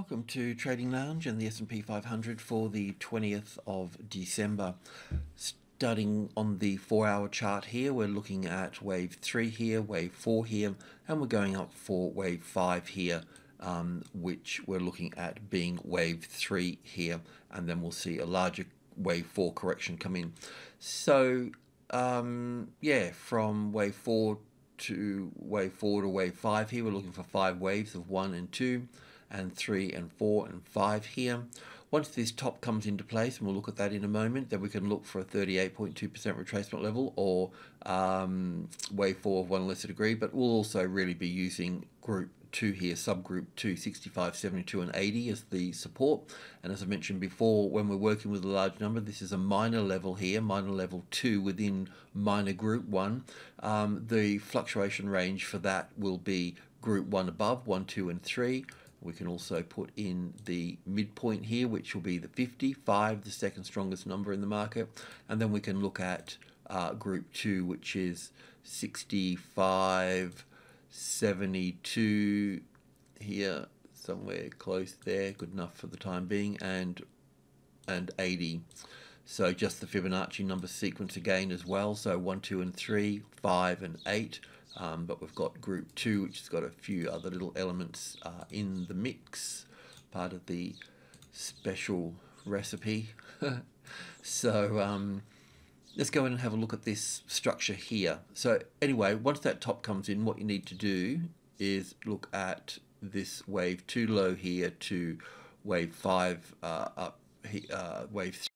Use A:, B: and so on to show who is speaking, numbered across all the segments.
A: Welcome to TradingLounge and the SP 500 for the 20th of December. Starting on the 4-hour chart here, we're looking at wave 3 here, wave 4 here, and we're going up for wave 5 here, which we're looking at being wave 3 here, and then we'll see a larger wave 4 correction come in. So, yeah, from wave 4 to wave 5 here, we're looking for 5 waves of 1 and 2. And 3 and 4 and 5 here. Once this top comes into place, and we'll look at that in a moment, then we can look for a 38.2% retracement level or wave 4 of 1 lesser degree, but we'll also really be using group 2 here, sub group 2, 65, 72 and 80 as the support. And as I mentioned before, when we're working with a large number, this is a minor level here, minor level 2 within minor group 1. The fluctuation range for that will be group 1 above, 1, 2 and 3. We can also put in the midpoint here, which will be the 55, the second strongest number in the market. And then we can look at group 2, which is 65, 72 here, somewhere close there, good enough for the time being, and 80. So just the Fibonacci number sequence again as well. So 1, 2 and 3, 5 and 8. But we've got group 2, which has got a few other little elements in the mix, part of the special recipe. So let's go in and have a look at this structure here. So anyway, once that top comes in, what you need to do is look at this wave 2 low here to wave 5 up, wave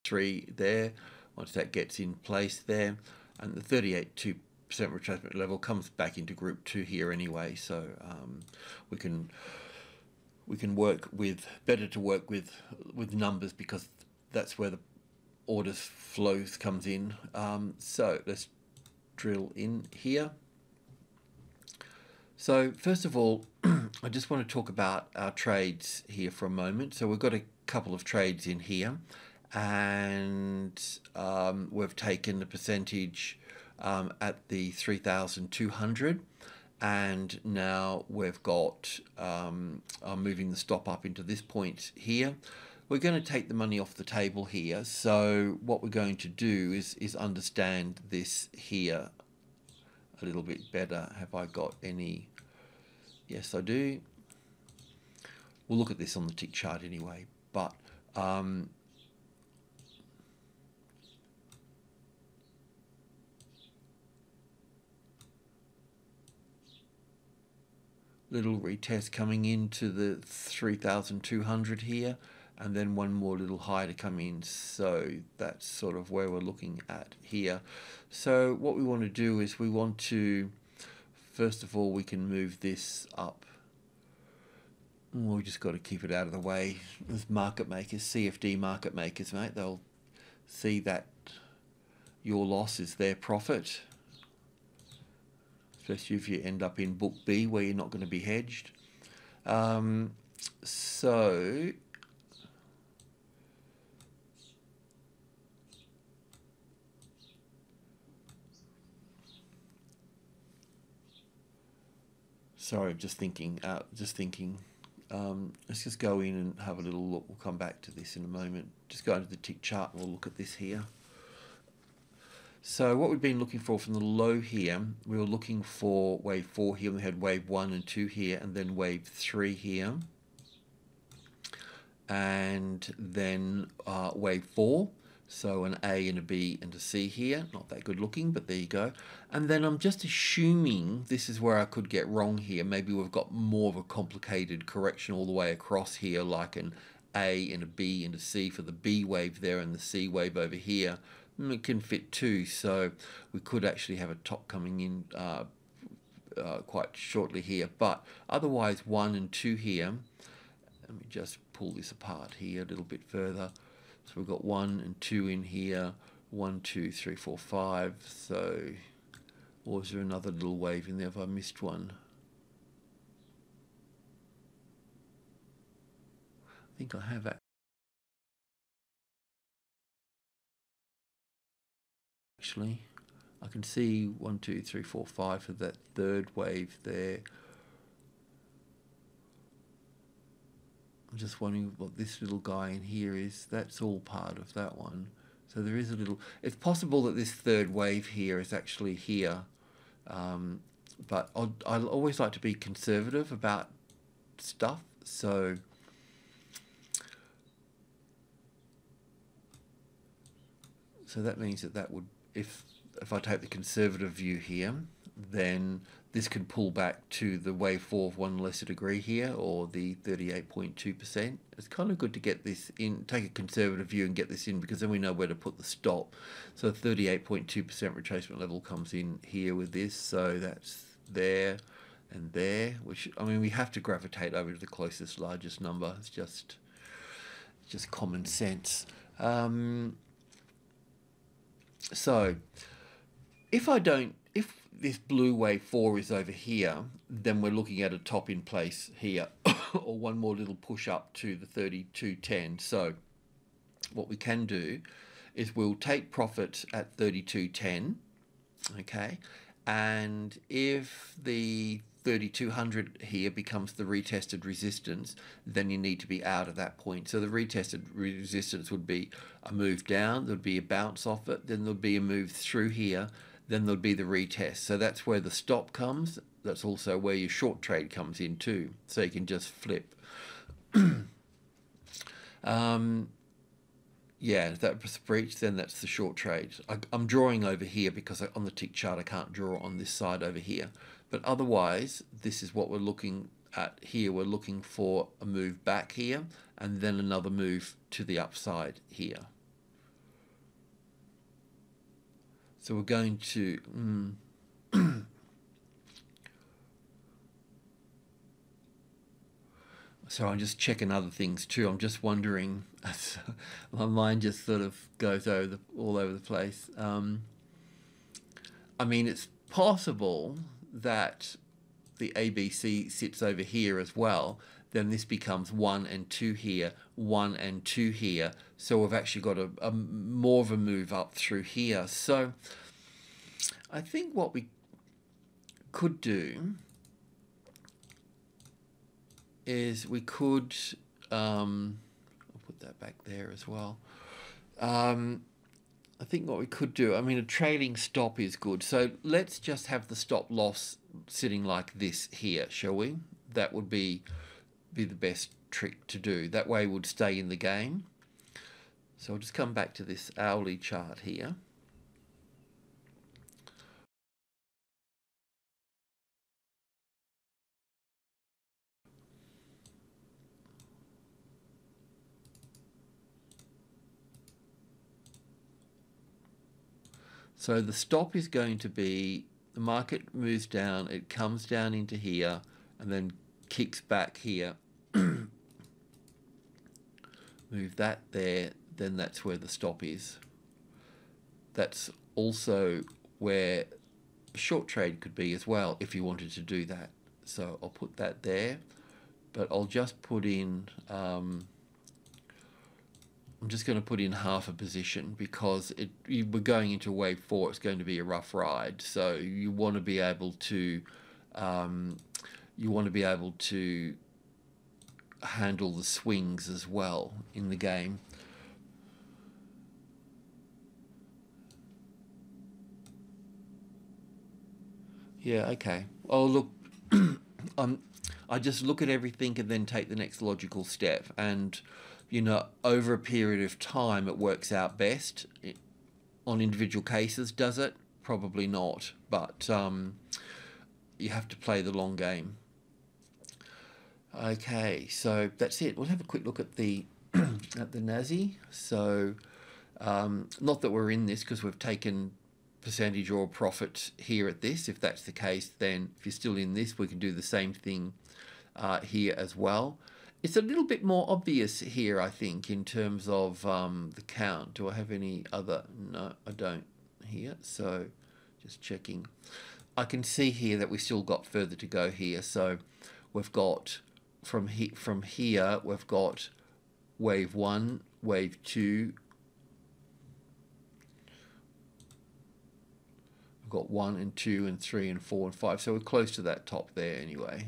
A: 3 there. Once that gets in place there, and the 38.2% retracement level comes back into group 2 here anyway, so we can work with, better to work with numbers because that's where the orders flows comes in. So let's drill in here. So first of all, I just want to talk about our trades here for a moment. So we've got a couple of trades in here, and we've taken the percentage at the 3,200, and now we've got moving the stop up into this point here. We're going to take the money off the table here, so what we're going to do is understand this here a little bit better. Have I got any? Yes, I do. We'll look at this on the tick chart anyway, but little retest coming into the 3,200 here, and then one more little high to come in. So that's sort of where we're looking at here. So what we want to do is we want to, first of all, we can move this up. We just got to keep it out of the way. As market makers, CFD market makers, mate, they'll see that your loss is their profit, especially if you end up in book B where you're not going to be hedged. So sorry, I'm just thinking. Let's just go in and have a little look. We'll come back to this in a moment. Just go into the tick chart and we'll look at this here. So what we've been looking for from the low here, we were looking for wave 4 here, we had wave 1 and 2 here, and then wave 3 here, and then wave 4, so an A and a B and a C here. Not that good looking, but there you go. And then I'm just assuming, this is where I could get wrong here, maybe we've got more of a complicated correction all the way across here, like an A and a B and a C for the B wave there and the C wave over here. It can fit too, so we could actually have a top coming in quite shortly here, but otherwise 1 and 2 here. Let me just pull this apart here a little bit further. So we've got 1 and 2 in here, 1, 2, 3, 4, 5. So, or is there another little wave in there? Have I missed one? I think I have actually. I can see 1, 2, 3, 4, 5 for that third wave there. I'm just wondering what this little guy in here is. That's all part of that one. So there is a little... It's possible that this third wave here is actually here. But I always like to be conservative about stuff. So that means that would... If I take the conservative view here, then this can pull back to the wave 4 of 1 lesser degree here, or the 38.2%. It's kind of good to get this in, take a conservative view and get this in, because then we know where to put the stop. So 38.2% retracement level comes in here with this, so that's there and there, which, I mean, we have to gravitate over to the closest largest number. It's just common sense. So if this blue wave 4 is over here, then we're looking at a top in place here, or one more little push up to the 32.10. So what we can do is we'll take profit at 32.10, okay, and if the 3200 here becomes the retested resistance, then you need to be out at that point. So the retested resistance would be a move down, there'd be a bounce off it, then there'd be a move through here, then there'll be the retest. So that's where the stop comes. That's also where your short trade comes in too. So you can just flip. Yeah, if that was a breach, then that's the short trade. I'm drawing over here because on the tick chart I can't draw on this side over here. But otherwise, this is what we're looking at here. We're looking for a move back here and then another move to the upside here. So we're going to... So I'm just checking other things too. I'm just wondering, my mind just sort of goes all over the place. I mean, it's possible that the ABC sits over here as well. Then this becomes 1 and 2 here, 1 and 2 here. So we've actually got a more of a move up through here. So I think what we could do is we could, I'll put that back there as well. I think what we could do, I mean, a trailing stop is good. So let's just have the stop loss sitting like this here, shall we? That would be the best trick to do. That way it would stay in the game. So I'll just come back to this hourly chart here. So the stop is going to be, the market moves down, it comes down into here, and then kicks back here. Move that there, then that's where the stop is. That's also where a short trade could be as well, if you wanted to do that. So I'll put that there, but I'll just put in... I'm just going to put in half a position because we're going into wave 4. It's going to be a rough ride, so you want to be able to handle the swings as well in the game. Yeah, okay. Oh look, I just look at everything and then take the next logical step, and you know, over a period of time, it works out best. On individual cases, does it? Probably not, but you have to play the long game. Okay, so that's it. We'll have a quick look at the at the NASI. So, not that we're in this because we've taken percentage or profit here at this. If that's the case, then if you're still in this, we can do the same thing here as well. It's a little bit more obvious here, I think, in terms of the count. Do I have any other? No, I don't here. So just checking. I can see here that we still got further to go here. So we've got from here, we've got wave 1, wave 2, We've got 1 and 2 and 3 and 4 and 5, so we're close to that top there anyway.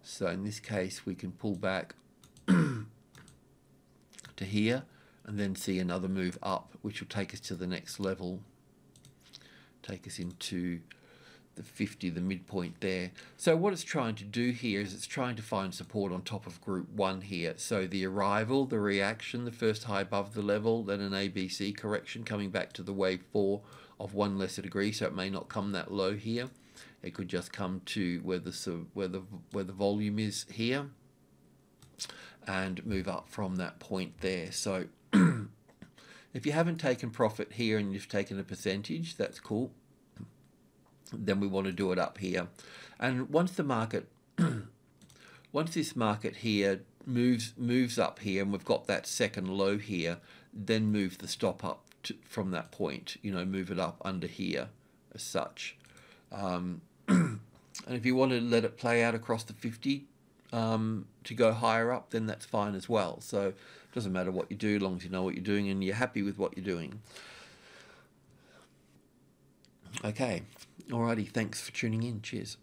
A: So in this case we can pull back to here and then see another move up, which will take us to the next level, take us into the 50, the midpoint there. So what it's trying to do here is it's trying to find support on top of group 1 here. So the arrival, the reaction, the first high above the level, then an ABC correction coming back to the wave 4 of 1 lesser degree, so it may not come that low here. It could just come to where the volume is here and move up from that point there. So if you haven't taken profit here and you've taken a percentage, that's cool. Then we want to do it up here. And once the market, once this market here moves up here and we've got that second low here, then move the stop up from that point, you know, move it up under here as such. And if you want to let it play out across the 50 to go higher up, then that's fine as well. So it doesn't matter what you do, as long as you know what you're doing and you're happy with what you're doing. Okay, alrighty, thanks for tuning in. Cheers.